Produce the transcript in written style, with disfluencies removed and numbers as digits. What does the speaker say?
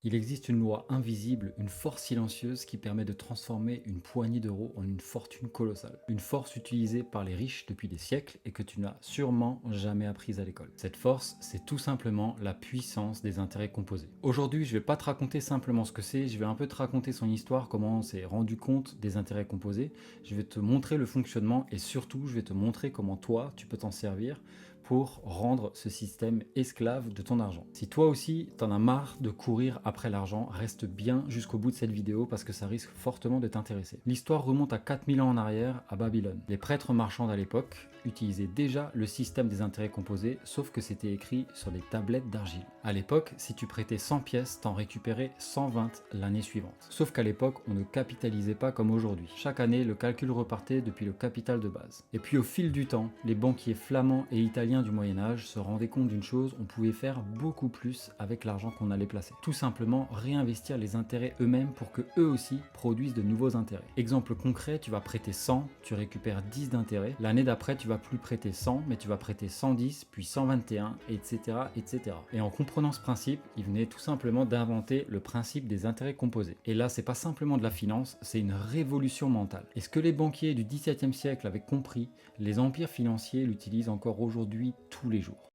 Il existe une loi invisible, une force silencieuse qui permet de transformer une poignée d'euros en une fortune colossale. Une force utilisée par les riches depuis des siècles et que tu n'as sûrement jamais apprise à l'école. Cette force, c'est tout simplement la puissance des intérêts composés. Aujourd'hui, je ne vais pas te raconter simplement ce que c'est, je vais un peu te raconter son histoire, comment on s'est rendu compte des intérêts composés. Je vais te montrer le fonctionnement et surtout, je vais te montrer comment toi, tu peux t'en servir pour rendre ce système esclave de ton argent. Si toi aussi t'en as marre de courir après l'argent, reste bien jusqu'au bout de cette vidéo parce que ça risque fortement de t'intéresser. L'histoire remonte à 4000 ans en arrière à Babylone. Les prêtres marchands à l'époque utilisaient déjà le système des intérêts composés, sauf que c'était écrit sur des tablettes d'argile. À l'époque, si tu prêtais 100 pièces, t'en récupérais 120 l'année suivante. Sauf qu'à l'époque, on ne capitalisait pas comme aujourd'hui. Chaque année, le calcul repartait depuis le capital de base. Et puis au fil du temps, les banquiers flamands et italiens du Moyen-Âge se rendaient compte d'une chose, on pouvait faire beaucoup plus avec l'argent qu'on allait placer. Tout simplement réinvestir les intérêts eux-mêmes pour que eux aussi produisent de nouveaux intérêts. Exemple concret, tu vas prêter 100, tu récupères 10 d'intérêts. L'année d'après, tu vas plus prêter 100, mais tu vas prêter 110, puis 121, etc. etc. Et en comprenant ce principe, il venait tout simplement d'inventer le principe des intérêts composés. Et là, c'est pas simplement de la finance, c'est une révolution mentale. Et ce que les banquiers du XVIIe siècle avaient compris, les empires financiers l'utilisent encore aujourd'hui tous les jours.